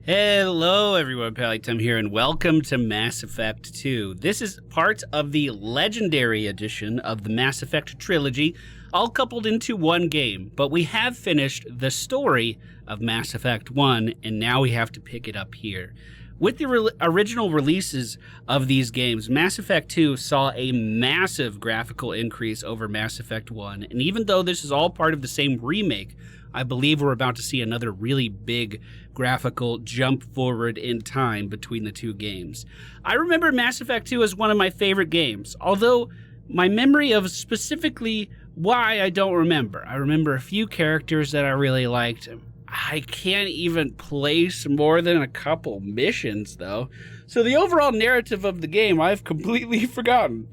Hello everyone, Pallytum here, and welcome to Mass Effect 2. This is part of the Legendary Edition of the Mass Effect trilogy, all coupled into one game, but we have finished the story of Mass Effect 1, and now we have to pick it up here. With the original releases of these games, Mass Effect 2 saw a massive graphical increase over Mass Effect 1, and even though this is all part of the same remake, I believe we're about to see another really big graphical jump forward in time between the two games. I remember Mass Effect 2 as one of my favorite games, although my memory of specifically why I don't remember. I remember a few characters that I really liked. I can't even place more than a couple missions, though. So the overall narrative of the game I've completely forgotten.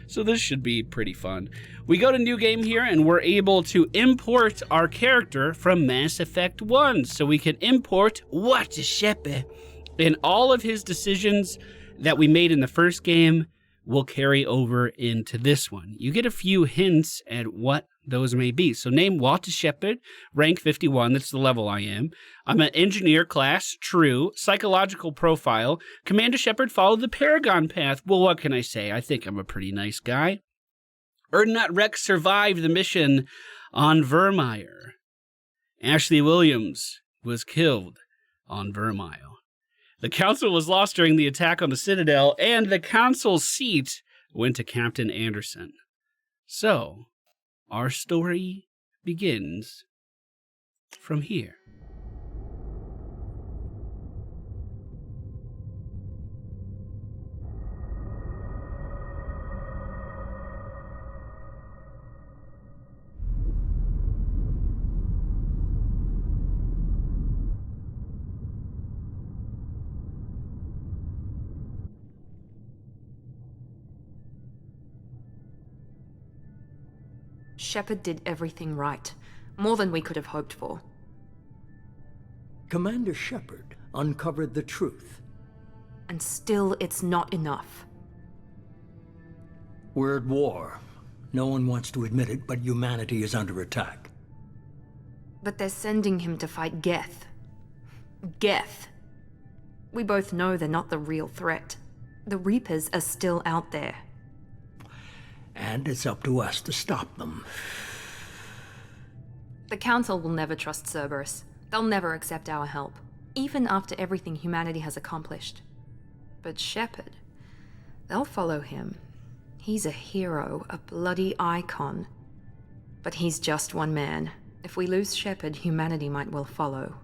So this should be pretty fun. We go to New Game here, and we're able to import our character from Mass Effect 1. So we can import Walter Shepard, and all of his decisions that we made in the first game will carry over into this one. You get a few hints at what those may be. So name Walter Shepard, rank 51, that's the level I am. I'm an engineer class, true. Psychological profile, Commander Shepard followed the Paragon path. Well, what can I say? I think I'm a pretty nice guy. Erdnot Rex survived the mission on Vermeer. Ashley Williams was killed on Vermeer. The Council was lost during the attack on the Citadel, and the Council's seat went to Captain Anderson. So, our story begins from here. Shepard did everything right. More than we could have hoped for. Commander Shepard uncovered the truth. And still, it's not enough. We're at war. No one wants to admit it, but humanity is under attack. But they're sending him to fight Geth. Geth. We both know they're not the real threat. The Reapers are still out there. And it's up to us to stop them. The Council will never trust Cerberus. They'll never accept our help, even after everything humanity has accomplished. But Shepard, they'll follow him. He's a hero, a bloody icon. But he's just one man. If we lose Shepard, humanity might well follow.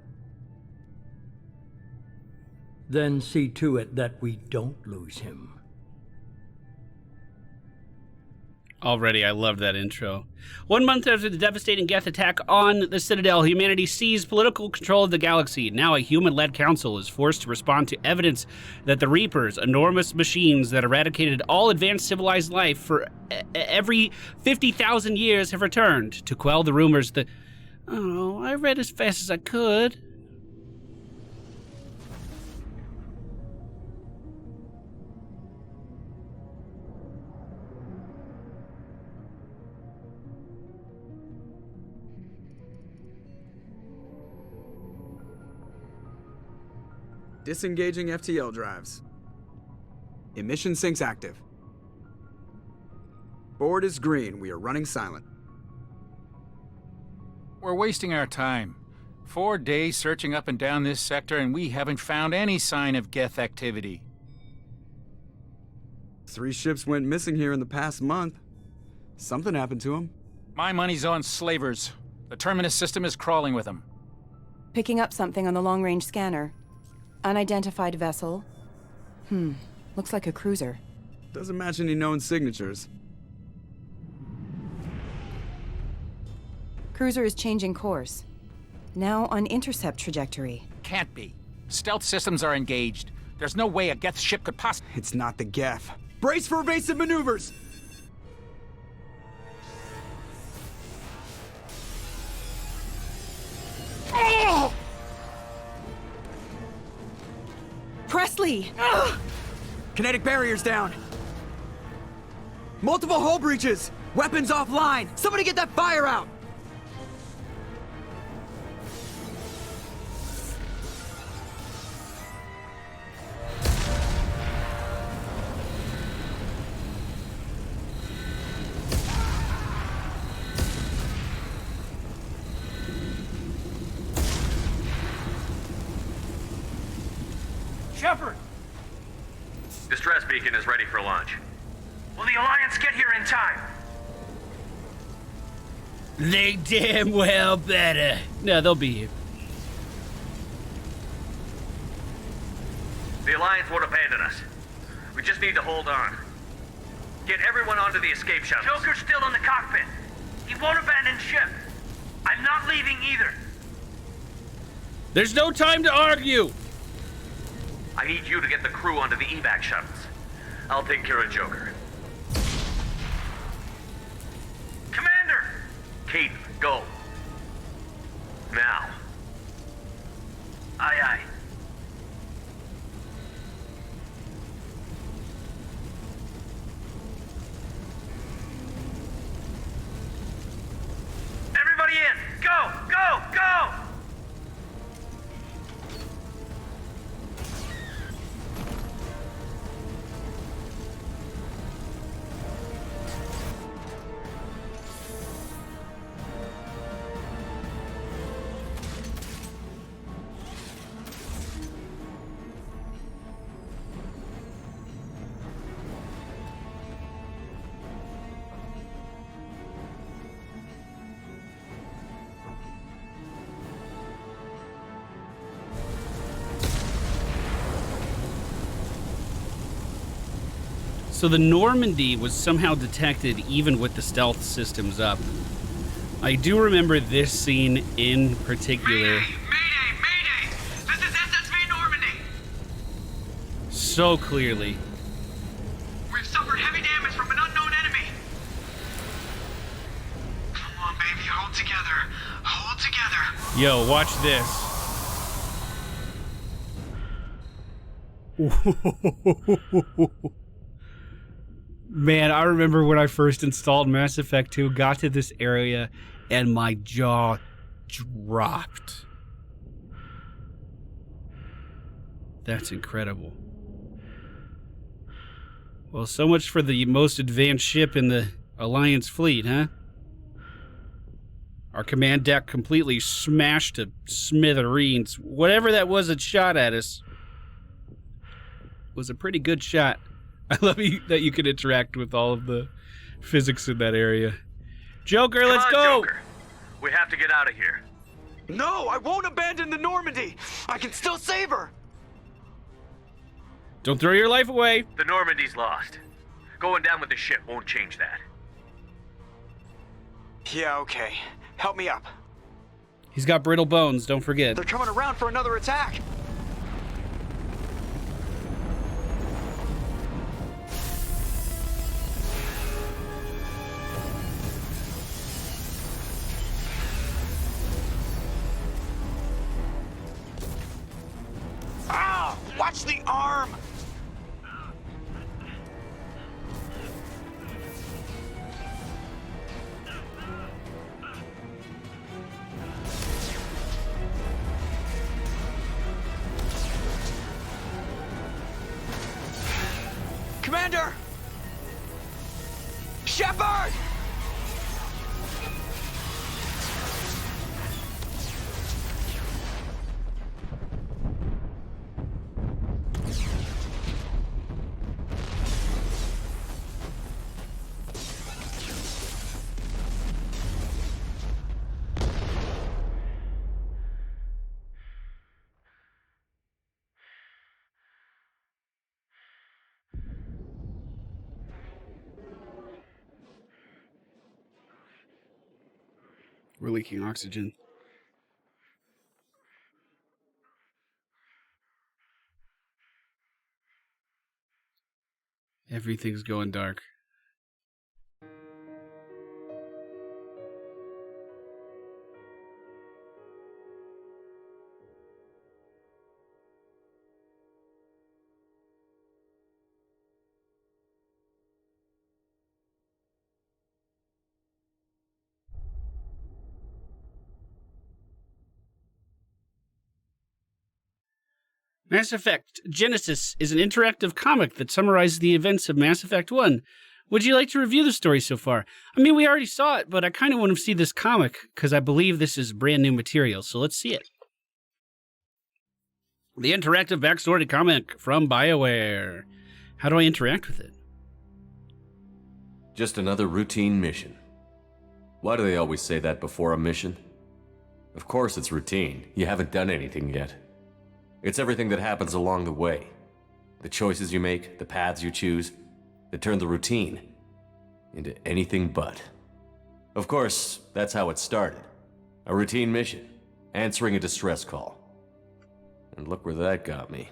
Then see to it that we don't lose him. Already, I love that intro. 1 month after the devastating Geth attack on the Citadel, humanity seized political control of the galaxy. Now a human-led council is forced to respond to evidence that the Reapers, enormous machines that eradicated all advanced civilized life for every 50,000 years, have returned to quell the rumors that... Oh, I read as fast as I could. Disengaging FTL drives. Emission sinks active. Board is green. We are running silent. We're wasting our time. 4 days searching up and down this sector, and we haven't found any sign of Geth activity. 3 ships went missing here in the past month. Something happened to them. My money's on slavers. The Terminus system is crawling with them. Picking up something on the long-range scanner. Unidentified vessel. Looks like a cruiser. Doesn't match any known signatures. Cruiser is changing course. Now on intercept trajectory. Can't be. Stealth systems are engaged. There's no way a Geth ship could possibly... It's not the Geth. Brace for evasive maneuvers! Oh! Presley! Kinetic barriers down! Multiple hull breaches! Weapons offline! Somebody get that fire out! Shepard! Distress beacon is ready for launch. Will the Alliance get here in time? They damn well better. No, they'll be here. The Alliance won't abandon us. We just need to hold on. Get everyone onto the escape shuttles. Joker's still in the cockpit. He won't abandon ship. I'm not leaving either. There's no time to argue. I need you to get the crew onto the evac shuttles. I'll take care of Joker. Commander! Keith, go. Now. Aye, aye. Everybody in! Go! Go! Go! So the Normandy was somehow detected even with the stealth systems up. I do remember this scene in particular. Mayday! Mayday! Mayday! This is SSV Normandy! So clearly. We've suffered heavy damage from an unknown enemy. Come on, baby, hold together. Hold together. Yo, watch this. Man, I remember when I first installed Mass Effect 2, got to this area, and my jaw dropped. That's incredible. Well, so much for the most advanced ship in the Alliance fleet, huh? Our command deck completely smashed to smithereens. Whatever that was that shot at us was a pretty good shot. I love that you can interact with all of the physics in that area. Joker, let's go! Joker. We have to get out of here. No, I won't abandon the Normandy. I can still save her. Don't throw your life away. The Normandy's lost. Going down with the ship won't change that. Yeah, okay. Help me up. He's got brittle bones, don't forget. They're coming around for another attack. Ah! Watch the arm! Commander! Shepard! We're leaking oxygen. Everything's going dark. Mass Effect Genesis is an interactive comic that summarizes the events of Mass Effect 1. Would you like to review the story so far? I mean, we already saw it, but I kind of want to see this comic because I believe this is brand new material, so let's see it. The interactive backstory comic from BioWare. How do I interact with it? Just another routine mission. Why do they always say that before a mission? Of course it's routine. You haven't done anything yet. It's everything that happens along the way. The choices you make, the paths you choose, that turn the routine into anything but. Of course, that's how it started. A routine mission, answering a distress call. And look where that got me.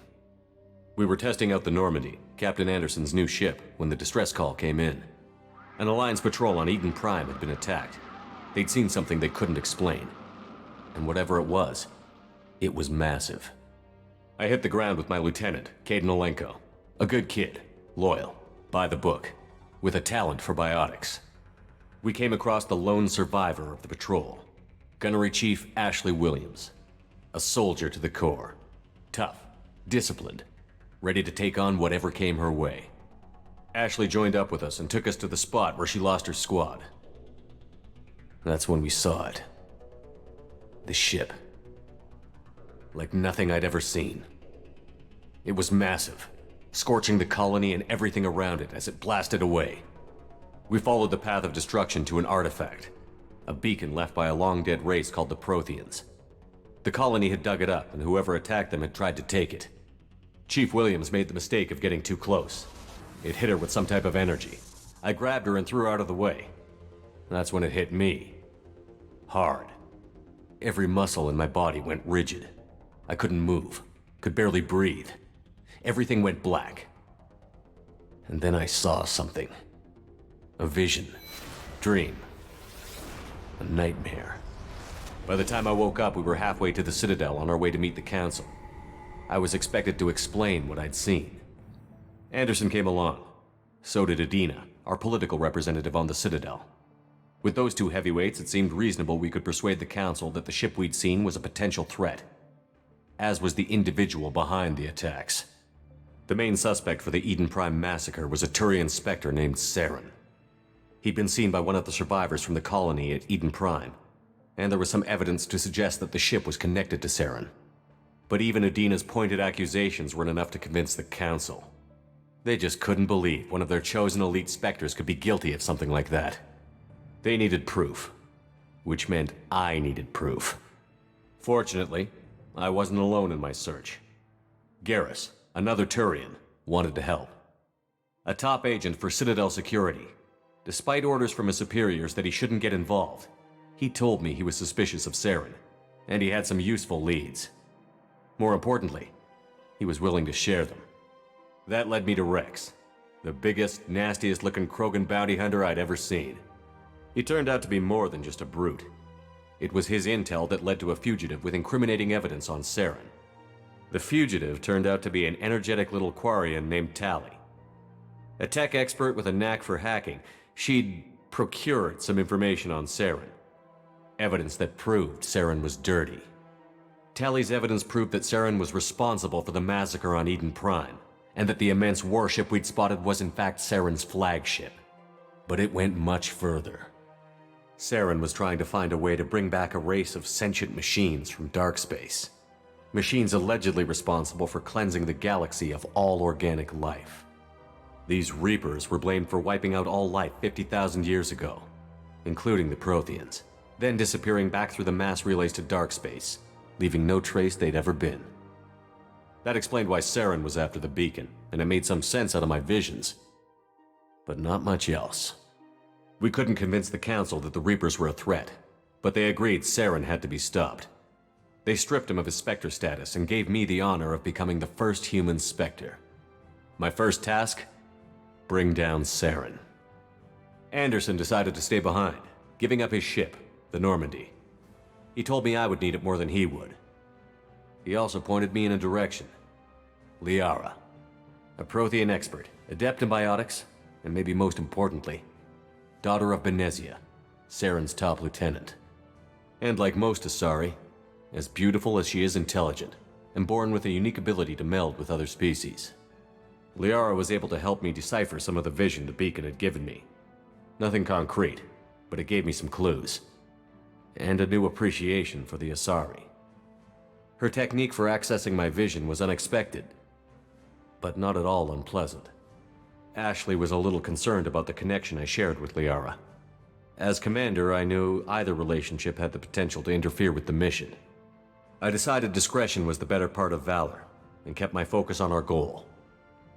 We were testing out the Normandy, Captain Anderson's new ship, when the distress call came in. An Alliance patrol on Eden Prime had been attacked. They'd seen something they couldn't explain. And whatever it was massive. I hit the ground with my lieutenant, Caden Olenko. A good kid, loyal, by the book, with a talent for biotics. We came across the lone survivor of the patrol, Gunnery Chief Ashley Williams. A soldier to the core. Tough, disciplined, ready to take on whatever came her way. Ashley joined up with us and took us to the spot where she lost her squad. That's when we saw it. The ship. Like nothing I'd ever seen. It was massive, scorching the colony and everything around it as it blasted away. We followed the path of destruction to an artifact, a beacon left by a long-dead race called the Protheans. The colony had dug it up, and whoever attacked them had tried to take it. Chief Williams made the mistake of getting too close. It hit her with some type of energy. I grabbed her and threw her out of the way. That's when it hit me. Hard. Every muscle in my body went rigid. I couldn't move, could barely breathe. Everything went black. And then I saw something. A vision. Dream. A nightmare. By the time I woke up, we were halfway to the Citadel on our way to meet the Council. I was expected to explain what I'd seen. Anderson came along. So did Adina, our political representative on the Citadel. With those two heavyweights, it seemed reasonable we could persuade the Council that the ship we'd seen was a potential threat. As was the individual behind the attacks. The main suspect for the Eden Prime massacre was a Turian Spectre named Saren. He'd been seen by one of the survivors from the colony at Eden Prime, and there was some evidence to suggest that the ship was connected to Saren. But even Adina's pointed accusations weren't enough to convince the Council. They just couldn't believe one of their chosen elite Spectres could be guilty of something like that. They needed proof, which meant I needed proof. Fortunately, I wasn't alone in my search. Garrus, another Turian, wanted to help. A top agent for Citadel Security. Despite orders from his superiors that he shouldn't get involved, he told me he was suspicious of Saren, and he had some useful leads. More importantly, he was willing to share them. That led me to Rex, the biggest, nastiest-looking Krogan bounty hunter I'd ever seen. He turned out to be more than just a brute. It was his intel that led to a fugitive with incriminating evidence on Saren. The fugitive turned out to be an energetic little Quarian named Tali. A tech expert with a knack for hacking, she'd procured some information on Saren. Evidence that proved Saren was dirty. Tali's evidence proved that Saren was responsible for the massacre on Eden Prime, and that the immense warship we'd spotted was in fact Saren's flagship. But it went much further. Saren was trying to find a way to bring back a race of sentient machines from dark space. Machines allegedly responsible for cleansing the galaxy of all organic life. These Reapers were blamed for wiping out all life 50,000 years ago, including the Protheans, then disappearing back through the mass relays to dark space, leaving no trace they'd ever been. That explained why Saren was after the beacon, and it made some sense out of my visions. But not much else. We couldn't convince the Council that the Reapers were a threat, but they agreed Saren had to be stopped. They stripped him of his Spectre status and gave me the honor of becoming the first human Spectre. My first task? Bring down Saren. Anderson decided to stay behind, giving up his ship, the Normandy. He told me I would need it more than he would. He also pointed me in a direction. Liara, a Prothean expert, adept in biotics, and maybe most importantly, daughter of Benezia, Saren's top lieutenant. And like most Asari, as beautiful as she is intelligent, and born with a unique ability to meld with other species. Liara was able to help me decipher some of the vision the beacon had given me. Nothing concrete, but it gave me some clues. And a new appreciation for the Asari. Her technique for accessing my vision was unexpected, but not at all unpleasant. Ashley was a little concerned about the connection I shared with Liara. As commander, I knew either relationship had the potential to interfere with the mission. I decided discretion was the better part of valor, and kept my focus on our goal,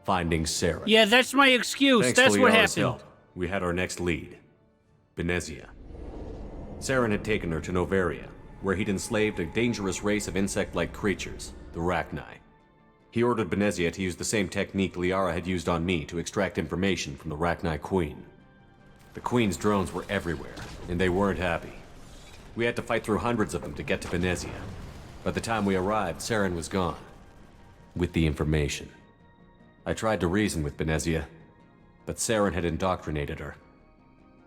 finding Saren. Yeah, that's my excuse. Thanks That's to what Liara's happened. help, we had our next lead, Benezia. Saren had taken her to Novaria, where he'd enslaved a dangerous race of insect-like creatures, the Rachni. He ordered Benezia to use the same technique Liara had used on me to extract information from the Rachni Queen. The Queen's drones were everywhere, and they weren't happy. We had to fight through hundreds of them to get to Benezia. By the time we arrived, Saren was gone, with the information. I tried to reason with Benezia, but Saren had indoctrinated her.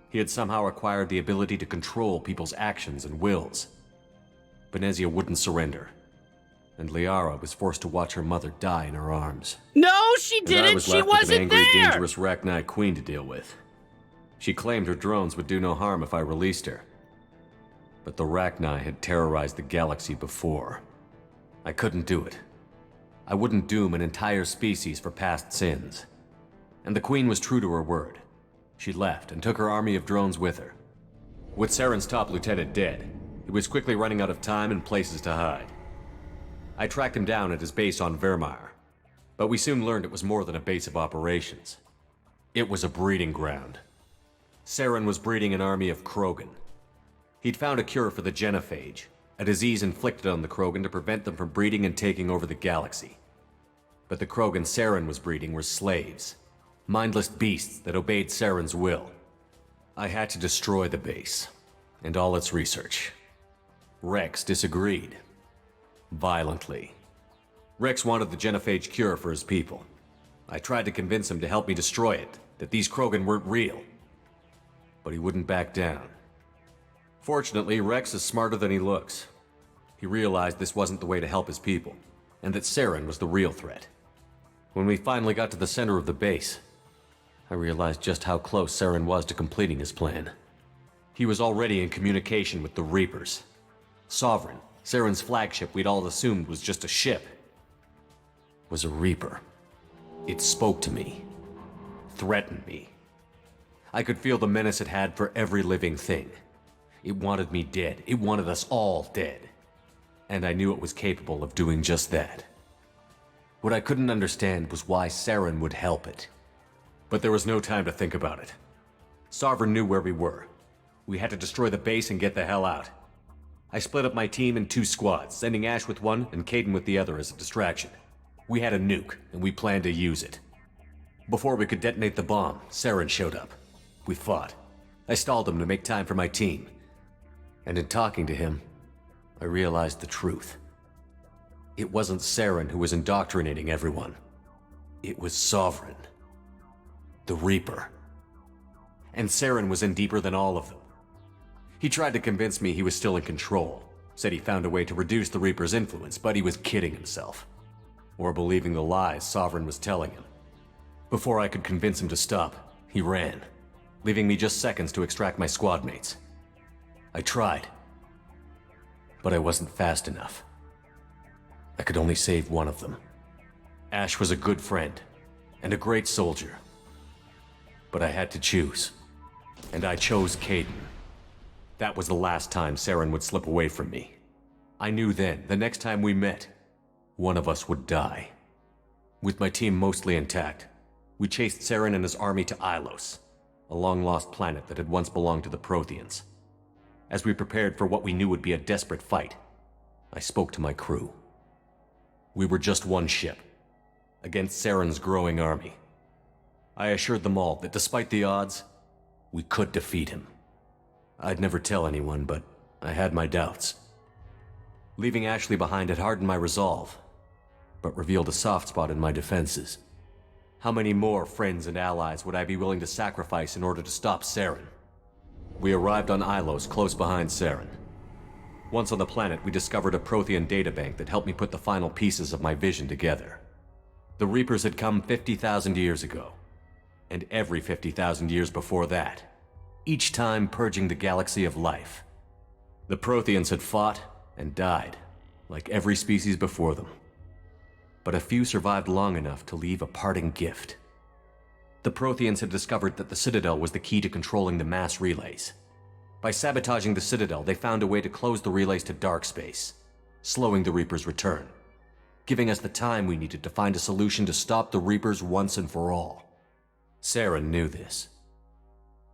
He had somehow acquired the ability to control people's actions and wills. Benezia wouldn't surrender, and Liara was forced to watch her mother die in her arms. No, she And I didn't. was She left with an wasn't angry, there. dangerous Rachni Queen to deal with. She claimed her drones would do no harm if I released her. But the Rachni had terrorized the galaxy before. I couldn't do it. I wouldn't doom an entire species for past sins. And the Queen was true to her word. She left and took her army of drones with her. With Saren's top lieutenant dead, he was quickly running out of time and places to hide. I tracked him down at his base on Vermeer, but we soon learned it was more than a base of operations. It was a breeding ground. Saren was breeding an army of Krogan. He'd found a cure for the genophage, a disease inflicted on the Krogan to prevent them from breeding and taking over the galaxy. But the Krogan Saren was breeding were slaves, mindless beasts that obeyed Saren's will. I had to destroy the base, and all its research. Rex disagreed. Violently. Rex wanted the genophage cure for his people. I tried to convince him to help me destroy it, that these Krogan weren't real. But he wouldn't back down. Fortunately, Rex is smarter than he looks. He realized this wasn't the way to help his people, and that Saren was the real threat. When we finally got to the center of the base, I realized just how close Saren was to completing his plan. He was already in communication with the Reapers. Sovereign, Saren's flagship we'd all assumed was just a ship, was a Reaper. It spoke to me, threatened me. I could feel the menace it had for every living thing. It wanted me dead. It wanted us all dead. And I knew it was capable of doing just that. What I couldn't understand was why Saren would help it. But there was no time to think about it. Sovereign knew where we were. We had to destroy the base and get the hell out. I split up my team in 2 squads, sending Ash with one and Caden with the other as a distraction. We had a nuke, and we planned to use it. Before we could detonate the bomb, Saren showed up. We fought. I stalled him to make time for my team. And in talking to him, I realized the truth. It wasn't Saren who was indoctrinating everyone. It was Sovereign. The Reaper. And Saren was in deeper than all of them. He tried to convince me he was still in control. Said he found a way to reduce the Reaper's influence, but he was kidding himself. Or believing the lies Sovereign was telling him. Before I could convince him to stop, he ran, leaving me just seconds to extract my squad mates. I tried, but I wasn't fast enough. I could only save one of them. Ash was a good friend, and a great soldier. But I had to choose, and I chose Caden. That was the last time Saren would slip away from me. I knew then, the next time we met, one of us would die. With my team mostly intact, we chased Saren and his army to Ilos, a long-lost planet that had once belonged to the Protheans. As we prepared for what we knew would be a desperate fight, I spoke to my crew. We were just one ship, against Saren's growing army. I assured them all that despite the odds, we could defeat him. I'd never tell anyone, but I had my doubts. Leaving Ashley behind had hardened my resolve, but revealed a soft spot in my defenses. How many more friends and allies would I be willing to sacrifice in order to stop Saren? We arrived on Ilos, close behind Saren. Once on the planet, we discovered a Prothean databank that helped me put the final pieces of my vision together. The Reapers had come 50,000 years ago, and every 50,000 years before that, each time purging the galaxy of life. The Protheans had fought and died, like every species before them. But a few survived long enough to leave a parting gift. The Protheans had discovered that the Citadel was the key to controlling the mass relays. By sabotaging the Citadel, they found a way to close the relays to dark space, slowing the Reapers' return, giving us the time we needed to find a solution to stop the Reapers once and for all. Saren knew this.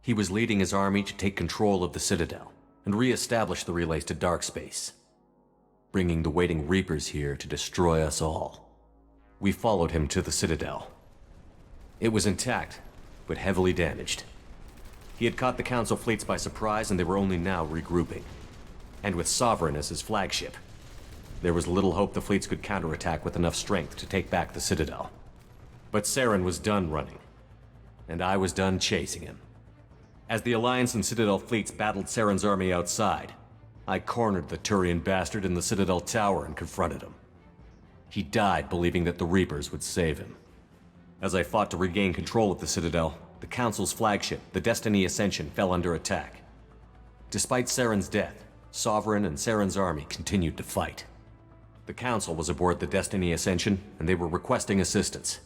He was leading his army to take control of the Citadel and re-establish the relays to dark space, bringing the waiting Reapers here to destroy us all. We followed him to the Citadel. It was intact, but heavily damaged. He had caught the Council fleets by surprise, and they were only now regrouping. And with Sovereign as his flagship, there was little hope the fleets could counterattack with enough strength to take back the Citadel. But Saren was done running, and I was done chasing him. As the Alliance and Citadel fleets battled Saren's army outside, I cornered the Turian bastard in the Citadel tower and confronted him. He died believing that the Reapers would save him. As I fought to regain control of the Citadel, the Council's flagship, the Destiny Ascension, fell under attack. Despite Saren's death, Sovereign and Saren's army continued to fight. The Council was aboard the Destiny Ascension, and they were requesting assistance.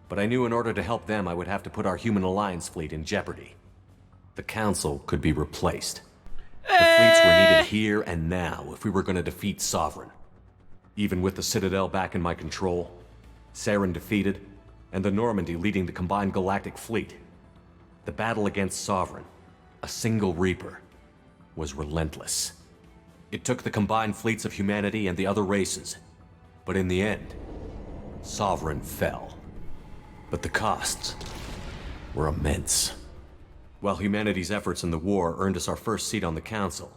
But I knew in order to help them, I would have to put our Human Alliance fleet in jeopardy. The Council could be replaced. The fleets were needed here and now if we were going to defeat Sovereign. Even with the Citadel back in my control, Saren defeated, and the Normandy leading the combined galactic fleet, the battle against Sovereign, a single Reaper, was relentless. It took the combined fleets of humanity and the other races, but in the end, Sovereign fell. But the costs were immense. While humanity's efforts in the war earned us our first seat on the Council,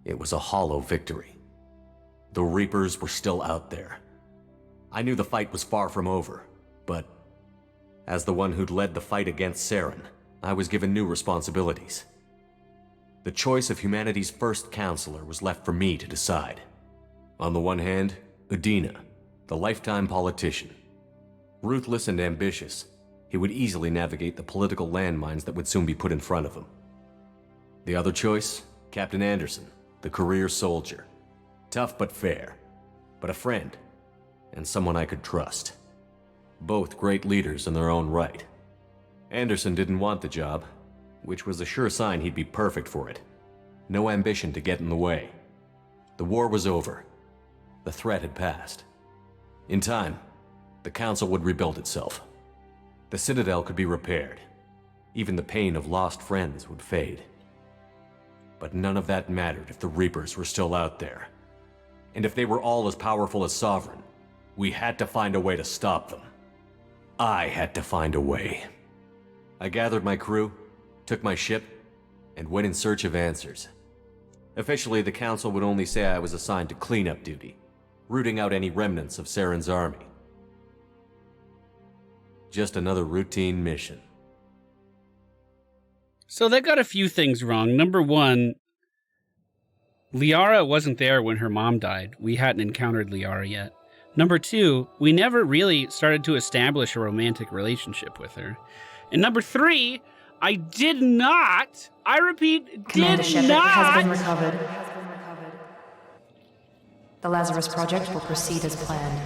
it was a hollow victory. The Reapers were still out there. I knew the fight was far from over, but as the one who'd led the fight against Saren, I was given new responsibilities. The choice of humanity's first counselor was left for me to decide. On the one hand, Udina, the lifetime politician. Ruthless and ambitious, he would easily navigate the political landmines that would soon be put in front of him. The other choice, Captain Anderson, the career soldier. Tough but fair, but a friend, and someone I could trust. Both great leaders in their own right. Anderson didn't want the job, which was a sure sign he'd be perfect for it. No ambition to get in the way. The war was over. The threat had passed. In time, the Council would rebuild itself. The Citadel could be repaired. Even the pain of lost friends would fade. But none of that mattered if the Reapers were still out there. And if they were all as powerful as Sovereign, we had to find a way to stop them. I had to find a way. I gathered my crew, took my ship, and went in search of answers. Officially, the Council would only say I was assigned to cleanup duty, rooting out any remnants of Saren's army. Just another routine mission. So they got a few things wrong. Number one, Liara wasn't there when her mom died. We hadn't encountered Liara yet. Number two, we never really started to establish a romantic relationship with her. And number three, I did not, I repeat, Commander did Shepard not. has been recovered. The Lazarus Project will proceed as planned.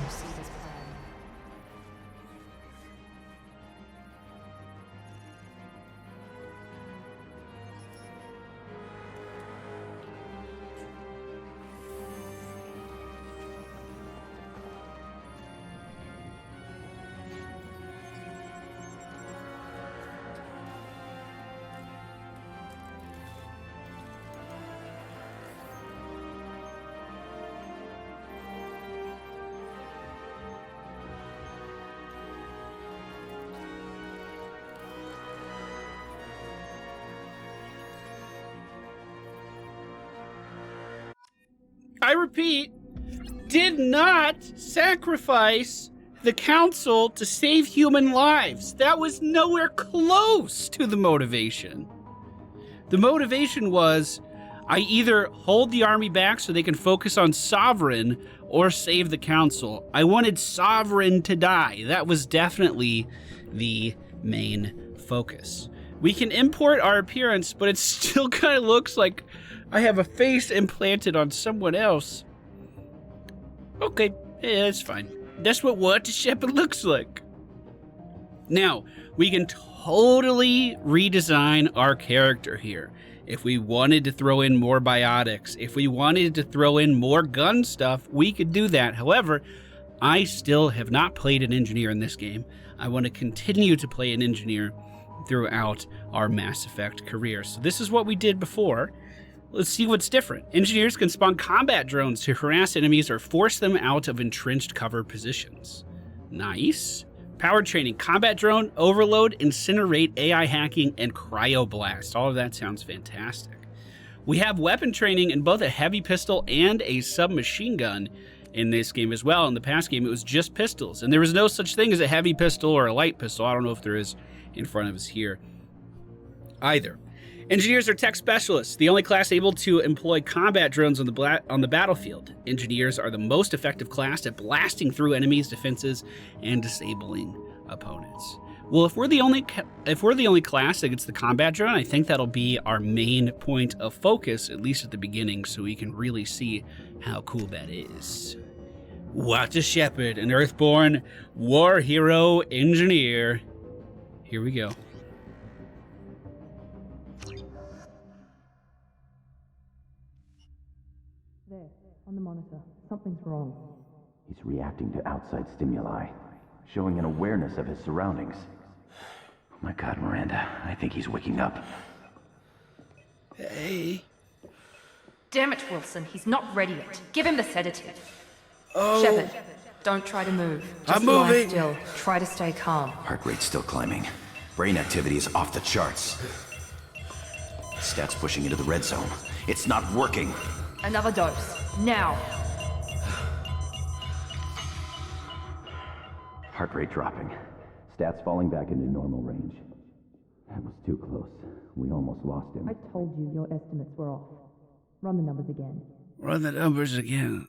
I repeat, did not sacrifice the Council to save human lives. That was nowhere close to the motivation. The motivation was, I either hold the army back so they can focus on Sovereign or save the Council. I wanted Sovereign to die. That was definitely the main focus. We can import our appearance, but it still kind of looks like I have a face implanted on someone else. Okay, yeah, that's fine. That's what Water Shepherd looks like. Now, we can totally redesign our character here. If we wanted to throw in more biotics, if we wanted to throw in more gun stuff, we could do that. However, I still have not played an engineer in this game. I want to continue to play an engineer throughout our Mass Effect career. So this is what we did before. Let's see what's different. Engineers can spawn combat drones to harass enemies or force them out of entrenched cover positions. Nice. Power training, combat drone, overload, incinerate, AI hacking, and cryoblast. All of that sounds fantastic. We have weapon training in both a heavy pistol and a submachine gun in this game as well. In the past game, it was just pistols, and there was no such thing as a heavy pistol or a light pistol. I don't know if there is in front of us here either. Engineers are tech specialists, the only class able to employ combat drones on the battlefield. Engineers are the most effective class at blasting through enemies' defenses and disabling opponents. Well, if we're the only class that gets the combat drone, I think that'll be our main point of focus, at least at the beginning, so we can really see how cool that is. Water Shepherd, an Earthborn war hero engineer. Here we go. There, on the monitor. Something's wrong. He's reacting to outside stimuli, showing an awareness of his surroundings. Oh my God, Miranda, I think he's waking up. Hey. Damn it, Wilson. He's not ready yet. Give him the sedative. Oh. Shepard, don't try to move. Just I'm moving. lie still. Try to stay calm. Heart rate's still climbing. Brain activity is off the charts. Stats pushing into the red zone. It's not working. Another dose. Now. Heart rate dropping. Stats falling back into normal range. That was too close. We almost lost him. I told you your estimates were off. Run the numbers again. Run the numbers again.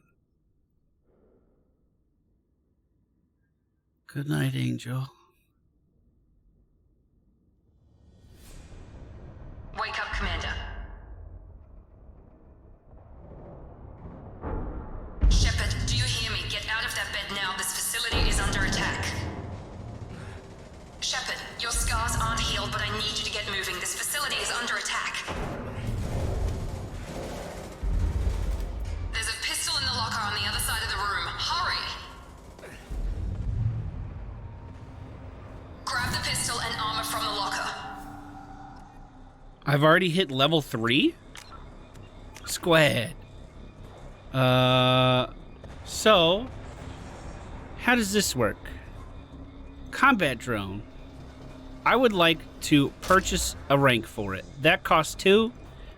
Good night, Angel. Wake up, Commander. Shepard, do you hear me? Get out of that bed now. This facility is under attack. Shepard, your scars aren't healed, but I need you to get moving. This facility is under attack. There's a pistol in the locker on the other side of the room. Hurry! Grab the pistol and armor from the locker. I've already hit level 3? Squad. So, how does this work? Combat drone. I would like to purchase a rank for it. That costs 2.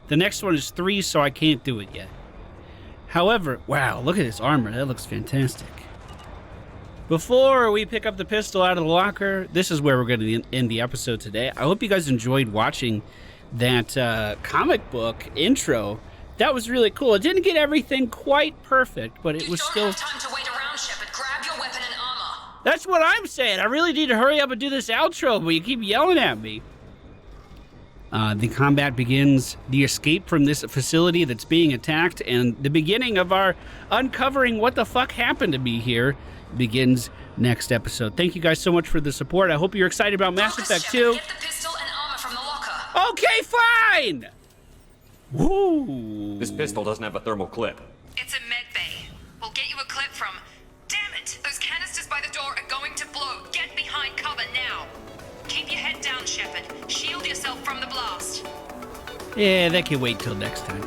The next one is 3, so I can't do it yet. However, wow, look at this armor. That looks fantastic. Before we pick up the pistol out of the locker, this is where we're going to end the episode today. I hope you guys enjoyed watching that comic book intro. That was really cool. It didn't get everything quite perfect, but it was still... You don't have time to wait around, Shepard. Grab your weapon and armor. That's what I'm saying. I really need to hurry up and do this outro, but you keep yelling at me. The combat begins, the escape from this facility that's being attacked, and the beginning of our uncovering what the fuck happened to me here begins next episode. Thank you guys so much for the support. I hope you're excited about Mass Effect 2. Get the pistol and armor from the locker. Okay, fine! Woo! This pistol doesn't have a thermal clip. It's a med bay. We'll get you a clip from... Damn it! Those canisters by the door are going to blow. Get behind cover now. Keep your head down, Shepard. Shield yourself from the blast. Yeah, that can wait till next time.